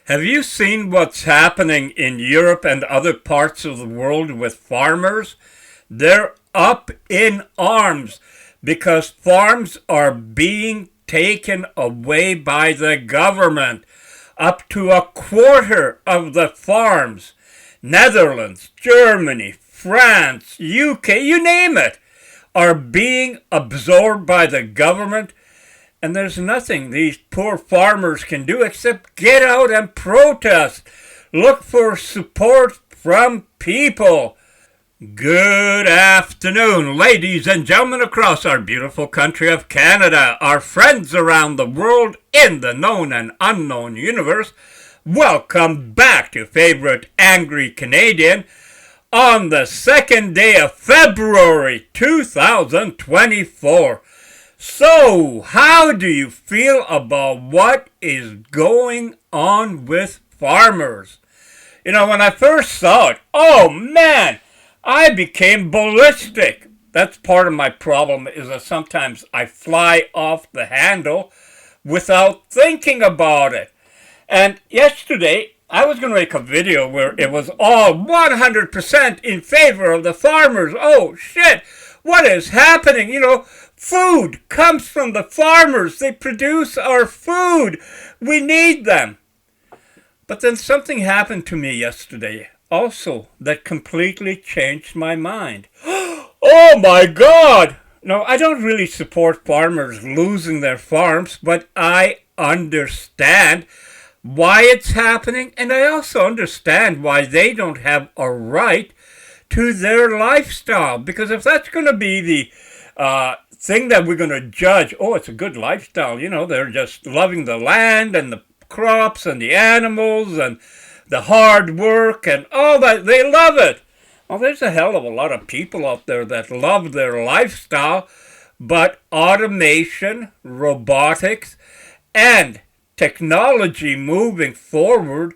Have you seen what's happening in Europe and other parts of the world with farmers? They're up in arms because farms are being taken away by the government. Up to a quarter of the farms, Netherlands, Germany, France, UK, you name it, are being absorbed by the government. And there's nothing these poor farmers can do except get out and protest. Look for support from people. Good afternoon, ladies and gentlemen across our beautiful country of Canada, our friends around the world in the known and unknown universe. Welcome back to Favorite Angry Canadian on the 2nd day of February 2024. So, how do you feel about what is going on with farmers? You know, when I first saw it, oh man, I became ballistic. That's part of my problem, is that sometimes I fly off the handle without thinking about it. And yesterday, I was going to make a video where it was all 100% in favor of the farmers. Oh shit, what is happening? You know, food comes from the farmers. They produce our food. We need them. But then something happened to me yesterday also that completely changed my mind. Oh my God! No, I don't really support farmers losing their farms, but I understand why it's happening, and I also understand why they don't have a right to their lifestyle. Because if that's going to be the thing that we're going to judge, oh, it's a good lifestyle, you know, they're just loving the land and the crops and the animals and the hard work and all that, they love it. Well, there's a hell of a lot of people out there that love their lifestyle, but automation, robotics, and technology moving forward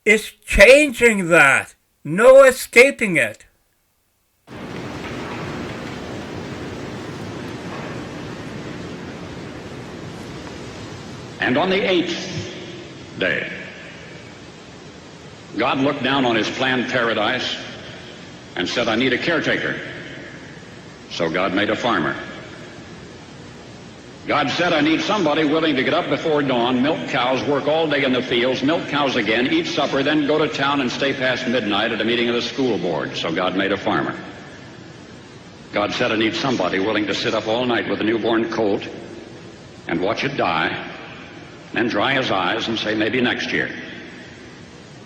is changing that. No escaping it. And on the 8th day, God looked down on his planned paradise and said, I need a caretaker. So God made a farmer. God said, I need somebody willing to get up before dawn, milk cows, work all day in the fields, milk cows again, eat supper, then go to town and stay past midnight at a meeting of the school board. So God made a farmer. God said, I need somebody willing to sit up all night with a newborn colt and watch it die, then dry his eyes and say, maybe next year.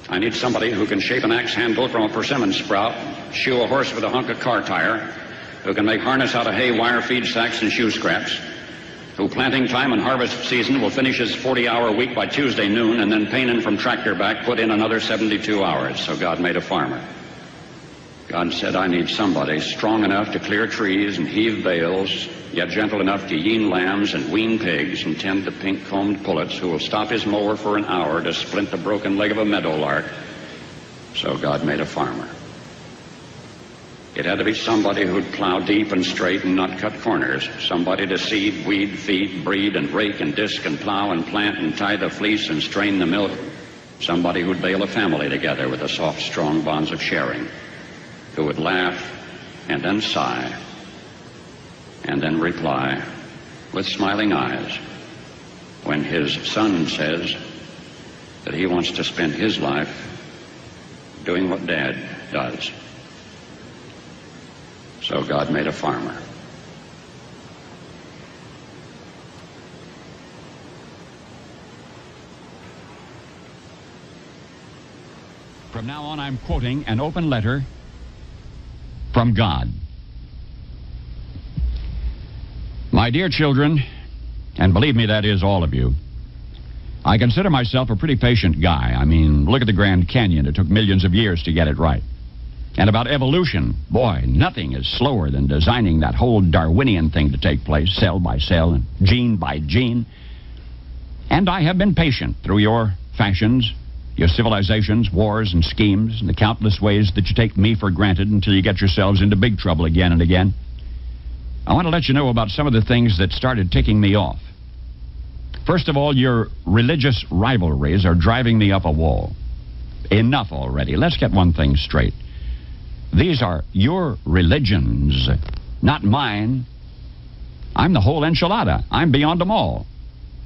I need somebody who can shape an axe handle from a persimmon sprout, shoe a horse with a hunk of car tire, who can make harness out of hay, wire, feed sacks, and shoe scraps, who planting time and harvest season will finish his 40-hour week by Tuesday noon, and then pain in from tractor back, put in another 72 hours. So God made a farmer. God said, I need somebody strong enough to clear trees and heave bales, yet gentle enough to yean lambs and wean pigs and tend to pink-combed pullets, who will stop his mower for an hour to splint the broken leg of a meadowlark. So God made a farmer. It had to be somebody who'd plow deep and straight and not cut corners, somebody to seed, weed, feed, breed, and rake and disc and plow and plant and tie the fleece and strain the milk, somebody who'd bail a family together with the soft, strong bonds of sharing, who would laugh and then sigh and then reply with smiling eyes when his son says that he wants to spend his life doing what Dad does. So God made a farmer. From now on, I'm quoting an open letter from God. My dear children, and believe me, that is all of you, I consider myself a pretty patient guy. I mean, look at the Grand Canyon. It took millions of years to get it right. And about evolution, boy, nothing is slower than designing that whole Darwinian thing to take place, cell by cell and gene by gene. And I have been patient through your fashions, your civilizations, wars, and schemes, and the countless ways that you take me for granted until you get yourselves into big trouble again and again. I want to let you know about some of the things that started ticking me off. First of all, your religious rivalries are driving me up a wall. Enough already. Let's get one thing straight. These are your religions, not mine. I'm the whole enchilada. I'm beyond them all.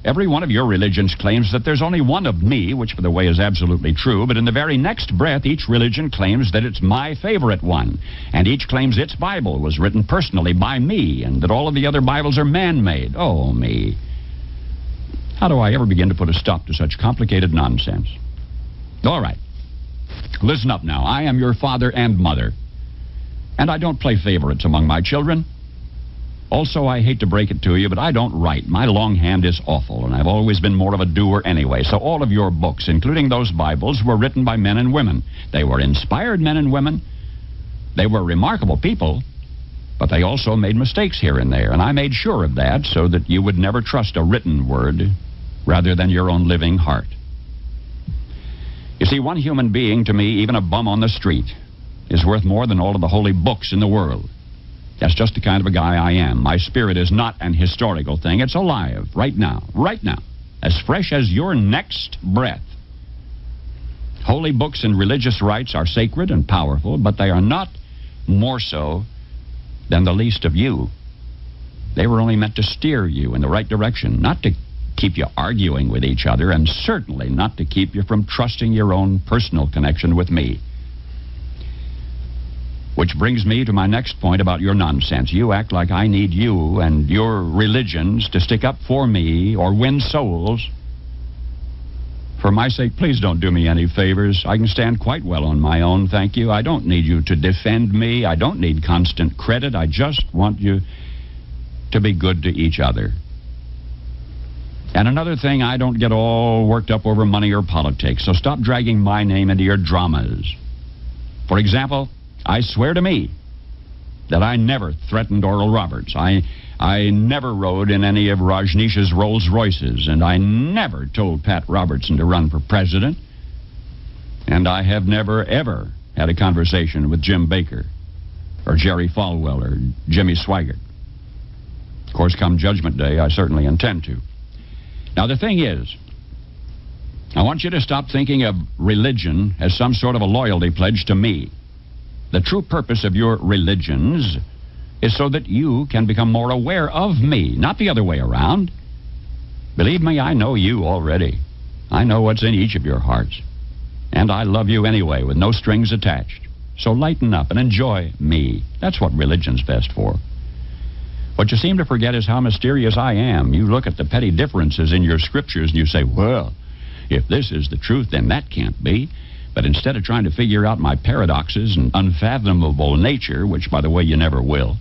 Every one of your religions claims that there's only one of me, which, by the way, is absolutely true, but in the very next breath, each religion claims that it's my favorite one, and each claims its Bible was written personally by me, and that all of the other Bibles are man-made. Oh, me. How do I ever begin to put a stop to such complicated nonsense? All right. Listen up now. I am your father and mother, and I don't play favorites among my children. Also, I hate to break it to you, but I don't write. My longhand is awful, and I've always been more of a doer anyway. So all of your books, including those Bibles, were written by men and women. They were inspired men and women. They were remarkable people, but they also made mistakes here and there, and I made sure of that so that you would never trust a written word rather than your own living heart. You see, one human being, to me, even a bum on the street, is worth more than all of the holy books in the world. That's just the kind of a guy I am. My spirit is not an historical thing. It's alive, right now, as fresh as your next breath. Holy books and religious rites are sacred and powerful, but they are not more so than the least of you. They were only meant to steer you in the right direction, not to keep you arguing with each other, and certainly not to keep you from trusting your own personal connection with me. Which brings me to my next point about your nonsense. You act like I need you and your religions to stick up for me or win souls. For my sake, please don't do me any favors. I can stand quite well on my own, thank you. I don't need you to defend me. I don't need constant credit. I just want you to be good to each other. And another thing, I don't get all worked up over money or politics, so stop dragging my name into your dramas. For example, I swear to me that I never threatened Oral Roberts. I never rode in any of Rajneesh's Rolls Royces, and I never told Pat Robertson to run for president. And I have never, ever had a conversation with Jim Baker or Jerry Falwell or Jimmy Swaggart. Of course, come Judgment Day, I certainly intend to. Now, the thing is, I want you to stop thinking of religion as some sort of a loyalty pledge to me. The true purpose of your religions is so that you can become more aware of me, not the other way around. Believe me, I know you already. I know what's in each of your hearts. And I love you anyway, with no strings attached. So lighten up and enjoy me. That's what religion's best for. What you seem to forget is how mysterious I am. You look at the petty differences in your scriptures and you say, well, if this is the truth, then that can't be. But instead of trying to figure out my paradoxes and unfathomable nature, which, by the way, you never will,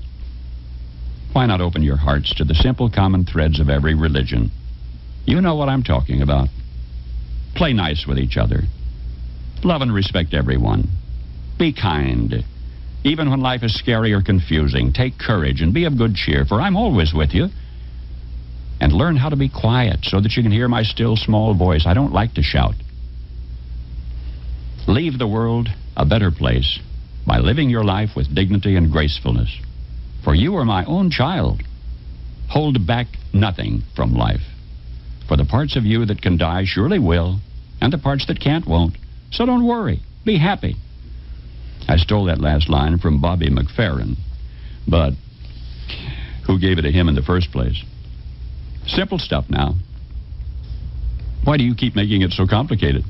why not open your hearts to the simple common threads of every religion? You know what I'm talking about. Play nice with each other. Love and respect everyone. Be kind. Even when life is scary or confusing, take courage and be of good cheer, for I'm always with you. And learn how to be quiet so that you can hear my still small voice. I don't like to shout. Leave the world a better place by living your life with dignity and gracefulness. For you are my own child. Hold back nothing from life. For the parts of you that can die surely will, and the parts that can't won't. So don't worry. Be happy. I stole that last line from Bobby McFerrin, but who gave it to him in the first place? Simple stuff now. Why do you keep making it so complicated?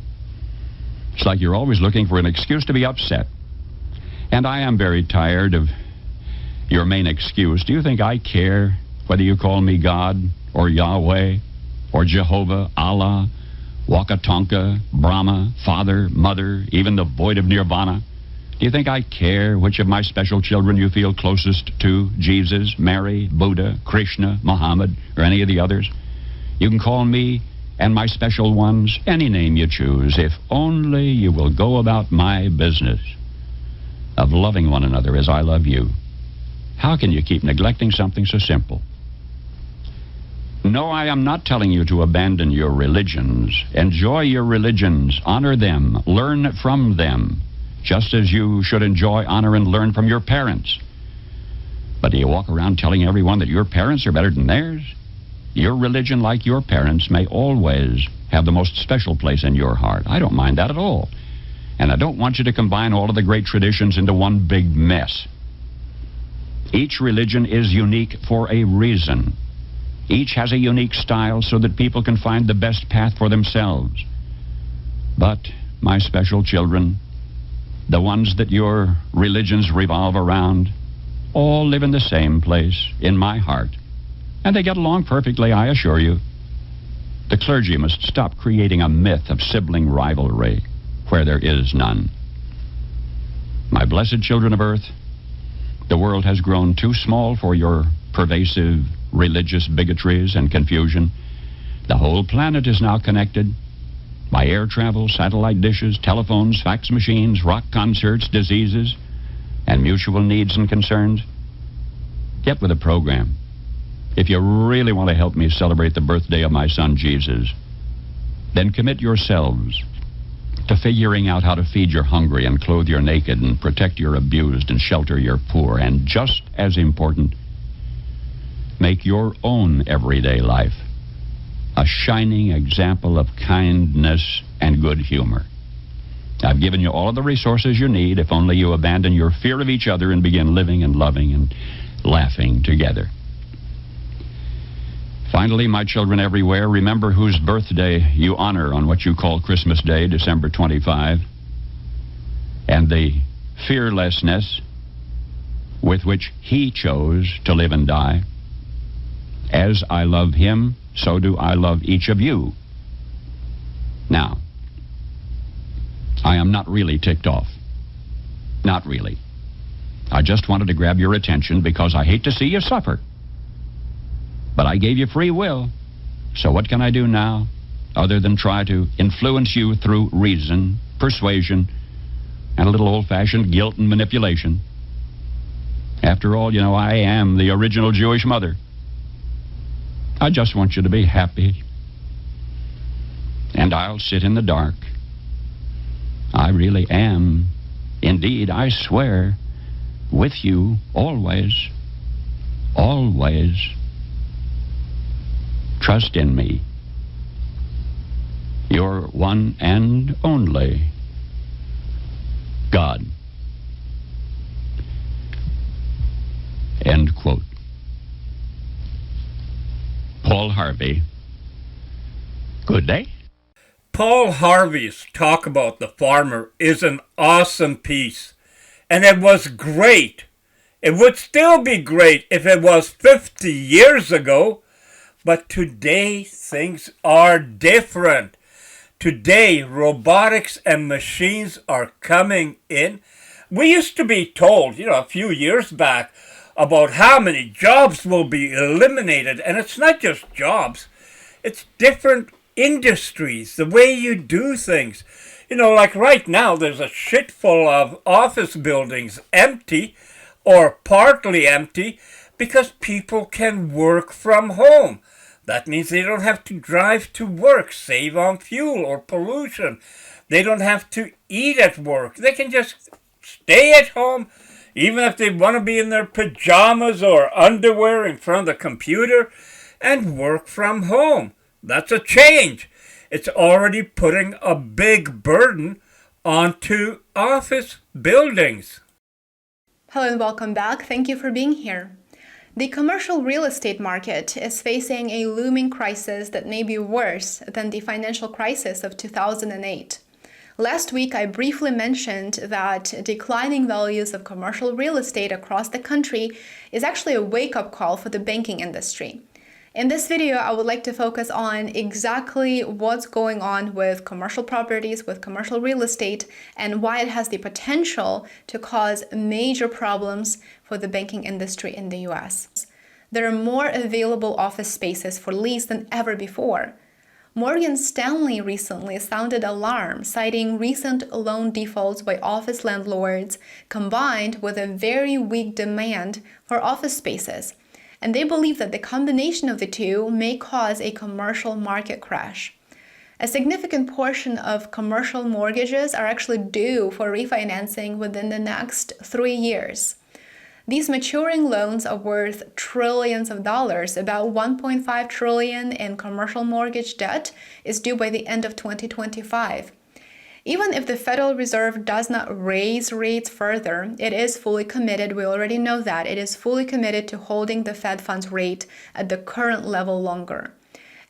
It's like you're always looking for an excuse to be upset. And I am very tired of your main excuse. Do you think I care whether you call me God or Yahweh or Jehovah, Allah, Wakatonka, Brahma, Father, Mother, even the void of Nirvana? Do you think I care which of my special children you feel closest to? Jesus, Mary, Buddha, Krishna, Muhammad, or any of the others? You can call me and my special ones any name you choose, if only you will go about my business of loving one another as I love you. How can you keep neglecting something so simple? No, I am not telling you to abandon your religions. Enjoy your religions. Honor them. Learn from them. Just as you should enjoy, honor, and learn from your parents. But do you walk around telling everyone that your parents are better than theirs? Your religion, like your parents, may always have the most special place in your heart. I don't mind that at all. And I don't want you to combine all of the great traditions into one big mess. Each religion is unique for a reason. Each has a unique style so that people can find the best path for themselves. But, my special children, the ones that your religions revolve around, all live in the same place, in my heart. And they get along perfectly, I assure you. The clergy must stop creating a myth of sibling rivalry where there is none. My blessed children of earth, the world has grown too small for your pervasive religious bigotries and confusion. The whole planet is now connected by air travel, satellite dishes, telephones, fax machines, rock concerts, diseases, and mutual needs and concerns. Get with the program. If you really want to help me celebrate the birthday of my son Jesus, then commit yourselves to figuring out how to feed your hungry and clothe your naked and protect your abused and shelter your poor. And just as important, make your own everyday life a shining example of kindness and good humor. I've given you all of the resources you need if only you abandon your fear of each other and begin living and loving and laughing together. Finally, my children everywhere, remember whose birthday you honor on what you call Christmas Day, December 25, and the fearlessness with which he chose to live and die. As I love him, so do I love each of you. Now, I am not really ticked off. Not really. I just wanted to grab your attention because I hate to see you suffer. But I gave you free will. So what can I do now other than try to influence you through reason, persuasion, and a little old-fashioned guilt and manipulation? After all, you know, I am the original Jewish mother. I just want you to be happy. And I'll sit in the dark. I really am, indeed, I swear, with you always, always. Trust in me. Your one and only God. End quote. Paul Harvey. Good day. Paul Harvey's talk about the farmer is an awesome piece, and it was great. It would still be great if it was 50 years ago, but today things are different. Today, robotics and machines are coming in. We used to be told, a few years back, about how many jobs will be eliminated, and it's not just jobs, it's different industries, the way you do things. Like right now, there's a shit full of office buildings empty or partly empty because people can work from home. That means they don't have to drive to work, save on fuel or pollution. They don't have to eat at work. They can just stay at home, even if they want to be in their pajamas or underwear in front of the computer, and work from home. That's a change. It's already putting a big burden onto office buildings. Hello and welcome back. Thank you for being here. The commercial real estate market is facing a looming crisis that may be worse than the financial crisis of 2008. Last week, I briefly mentioned that declining values of commercial real estate across the country is actually a wake-up call for the banking industry. In this video, I would like to focus on exactly what's going on with commercial properties, with commercial real estate, and why it has the potential to cause major problems for the banking industry in the US. There are more available office spaces for lease than ever before. Morgan Stanley recently sounded alarm, citing recent loan defaults by office landlords combined with a very weak demand for office spaces. And they believe that the combination of the two may cause a commercial market crash. A significant portion of commercial mortgages are actually due for refinancing within the next 3 years. These maturing loans are worth trillions of dollars. About 1.5 trillion in commercial mortgage debt is due by the end of 2025. Even if the Federal Reserve does not raise rates further, it is fully committed, we already know that, it is fully committed to holding the Fed funds rate at the current level longer.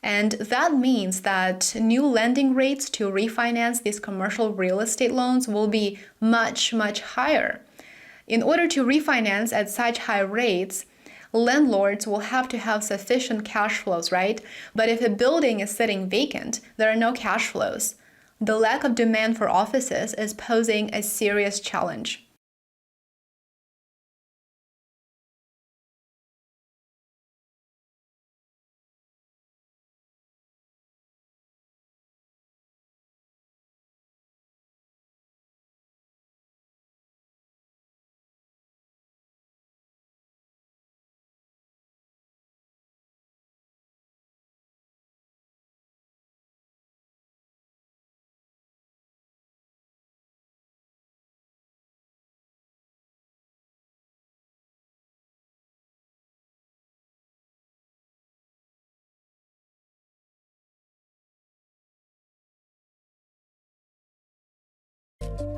And that means that new lending rates to refinance these commercial real estate loans will be much, much higher. In order to refinance at such high rates, landlords will have to have sufficient cash flows, right? But if a building is sitting vacant, there are no cash flows. The lack of demand for offices is posing a serious challenge.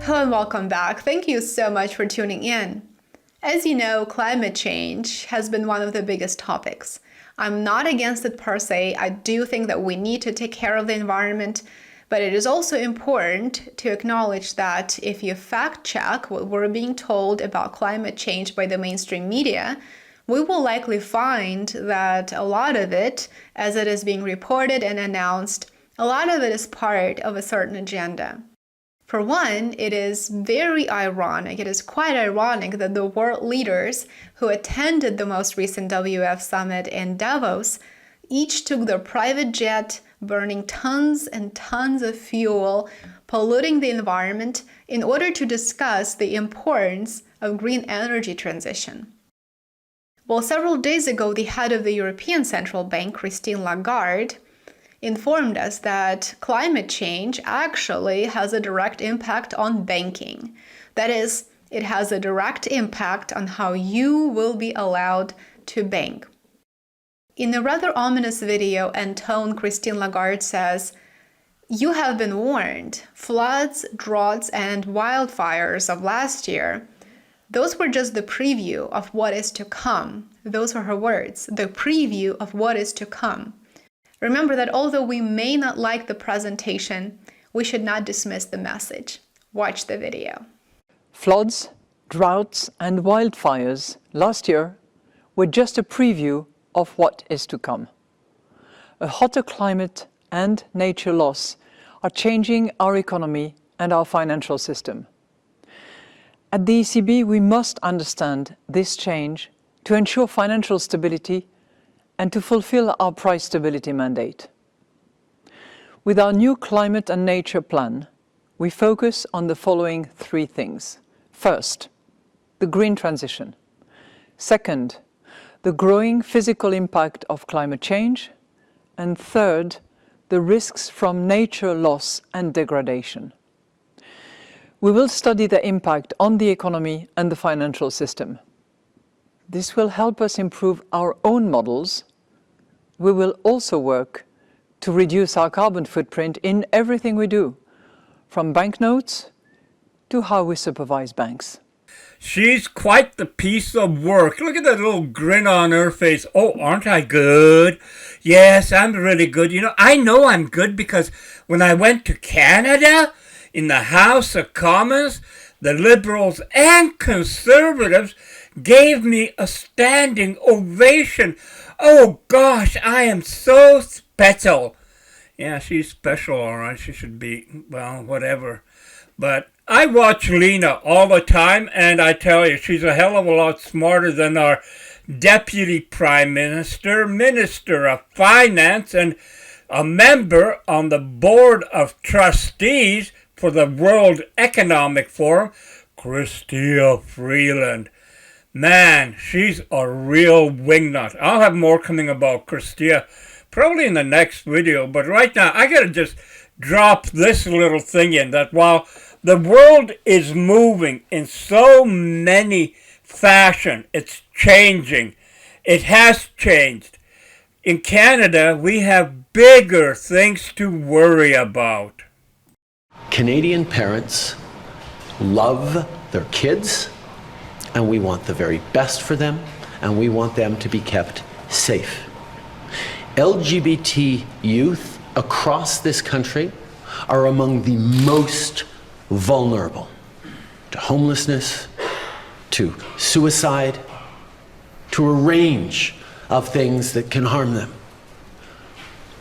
Hello and welcome back. Thank you so much for tuning in. As you know, climate change has been one of the biggest topics. I'm not against it per se. I do think that we need to take care of the environment, but it is also important to acknowledge that if you fact check what we're being told about climate change by the mainstream media, we will likely find that a lot of it, as it is being reported and announced, a lot of it is part of a certain agenda. For one, it is very ironic, it is quite ironic that the world leaders who attended the most recent WF summit in Davos each took their private jet, burning tons and tons of fuel, polluting the environment in order to discuss the importance of green energy transition. Well, several days ago, the head of the European Central Bank, Christine Lagarde, informed us that climate change actually has a direct impact on banking. That is, it has a direct impact on how you will be allowed to bank. In a rather ominous video and tone, Christine Lagarde says, "You have been warned. Floods, droughts, and wildfires of last year, those were just the preview of what is to come." Those are her words, the preview of what is to come. Remember that although we may not like the presentation, we should not dismiss the message. Watch the video. Floods, droughts, and wildfires last year were just a preview of what is to come. A hotter climate and nature loss are changing our economy and our financial system. At the ECB, we must understand this change to ensure financial stability and to fulfill our price stability mandate. With our new climate and nature plan, we focus on the following three things. First, the green transition. Second, the growing physical impact of climate change. And third, the risks from nature loss and degradation. We will study the impact on the economy and the financial system. This will help us improve our own models. We will also work to reduce our carbon footprint in everything we do, from banknotes to how we supervise banks. She's quite the piece of work. Look at that little grin on her face. Oh, aren't I good? Yes, I'm really good. I know I'm good because when I went to Canada, in the House of Commons, the Liberals and Conservatives gave me a standing ovation. Oh gosh, I am so special. Yeah, she's special, all right. She should be, well, whatever. But I watch Lena all the time, and I tell you, she's a hell of a lot smarter than our Deputy Prime Minister, Minister of Finance, and a member on the Board of Trustees for the World Economic Forum, Chrystia Freeland. Man, she's a real wingnut. I'll have more coming about Chrystia probably in the next video, but right now I gotta just drop this little thing in that while the world is moving in so many fashion. It's changing. It has changed. In Canada, we have bigger things to worry about. Canadian parents love their kids, and we want the very best for them, and we want them to be kept safe. LGBT youth across this country are among the most vulnerable to homelessness, to suicide, to a range of things that can harm them.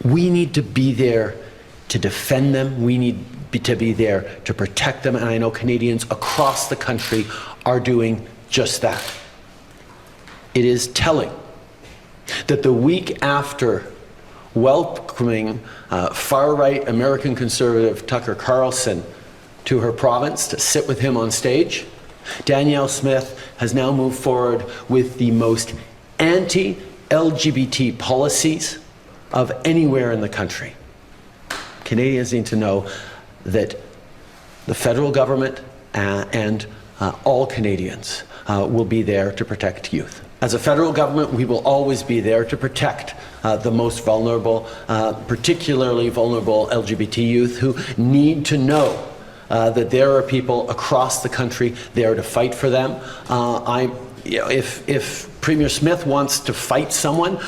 We need to be there to defend them. We need to be there to protect them, and I know Canadians across the country are doing just that. It is telling that the week after welcoming far-right American conservative Tucker Carlson to her province to sit with him on stage, Danielle Smith has now moved forward with the most anti-LGBT policies of anywhere in the country. Canadians need to know that the federal government and all Canadians will be there to protect youth. As a federal government, we will always be there to protect the most vulnerable, particularly vulnerable LGBT youth who need to know that there are people across the country there to fight for them. If Premier Smith wants to fight someone,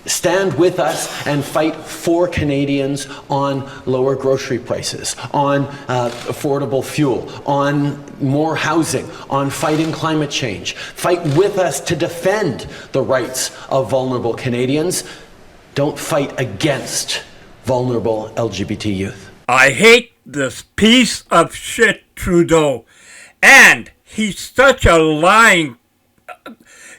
stand with us and fight for Canadians on lower grocery prices, on affordable fuel, on more housing, on fighting climate change. Fight with us to defend the rights of vulnerable Canadians. Don't fight against vulnerable LGBT youth. I hate this piece of shit Trudeau. And he's such a lying.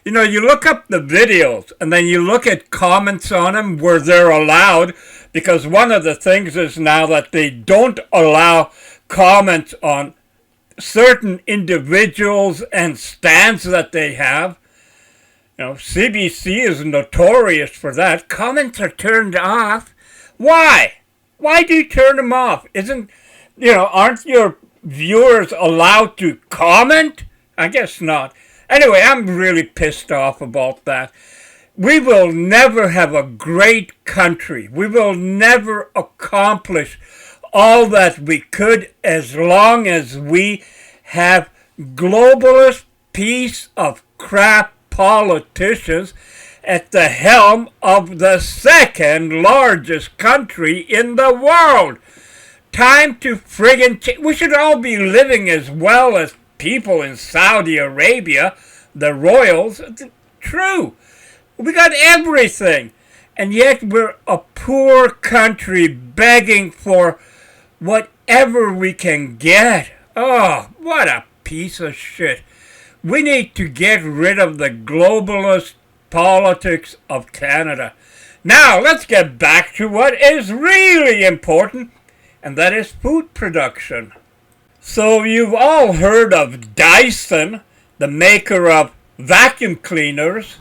You know, you look up the videos and then you look at comments on them where they're allowed, because one of the things is now that they don't allow comments on certain individuals and stands that they have. You know, CBC is notorious for that. Comments are turned off. Why? Why do you turn them off? Aren't your viewers allowed to comment? I guess not. Anyway, I'm really pissed off about that. We will never have a great country. We will never accomplish all that we could as long as we have globalist piece of crap politicians at the helm of the second largest country in the world. Time to friggin' change. We should all be living as well as people in Saudi Arabia, the royals. True. We got everything. And yet we're a poor country begging for whatever we can get. Oh, what a piece of shit. We need to get rid of the globalist politics of Canada. Now, let's get back to what is really important, and that is food production. So you've all heard of Dyson, the maker of vacuum cleaners.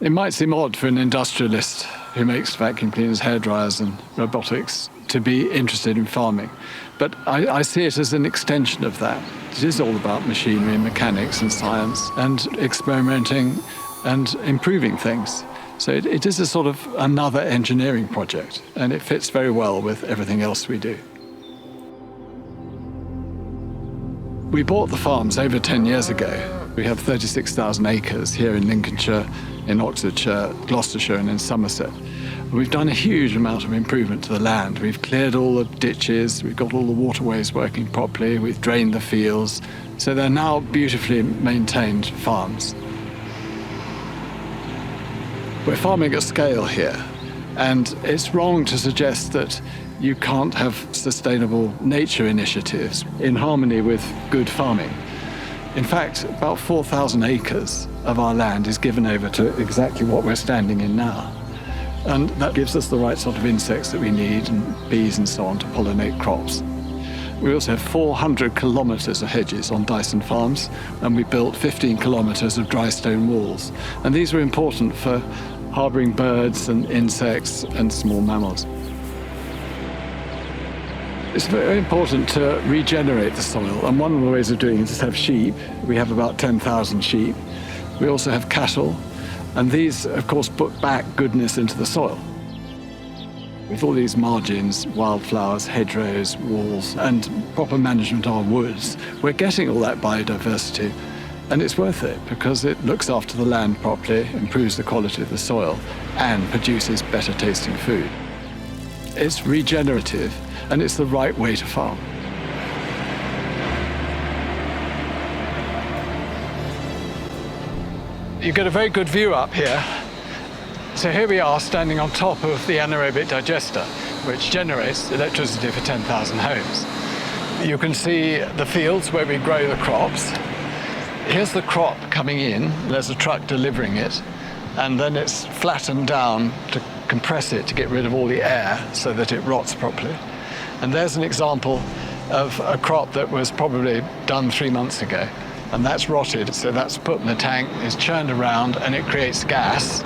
It might seem odd for an industrialist who makes vacuum cleaners, hairdryers and robotics to be interested in farming. But I see it as an extension of that. It is all about machinery and mechanics and science and experimenting and improving things. So it is a sort of another engineering project, and it fits very well with everything else we do. We bought the farms over 10 years ago. We have 36,000 acres here in Lincolnshire, in Oxfordshire, Gloucestershire and in Somerset. We've done a huge amount of improvement to the land. We've cleared all the ditches, we've got all the waterways working properly, we've drained the fields, so they're now beautifully maintained farms. We're farming at scale here, and it's wrong to suggest that you can't have sustainable nature initiatives in harmony with good farming. In fact, about 4,000 acres of our land is given over to exactly what we're standing in now. And that gives us the right sort of insects that we need, and bees and so on, to pollinate crops. We also have 400 kilometres of hedges on Dyson farms, and we built 15 kilometres of dry stone walls. And these were important for harbouring birds and insects and small mammals. It's very important to regenerate the soil, and one of the ways of doing it is to have sheep. We have about 10,000 sheep. We also have cattle, and these, of course, put back goodness into the soil. With all these margins, wildflowers, hedgerows, walls, and proper management of our woods, we're getting all that biodiversity, and it's worth it because it looks after the land properly, improves the quality of the soil, and produces better tasting food. It's regenerative, and it's the right way to farm. You get a very good view up here. So here we are standing on top of the anaerobic digester, which generates electricity for 10,000 homes. You can see the fields where we grow the crops. Here's the crop coming in. There's a truck delivering it, and then it's flattened down to compress it to get rid of all the air so that it rots properly. And there's an example of a crop that was probably done 3 months ago, and that's rotted. So that's put in the tank, it's churned around, and it creates gas.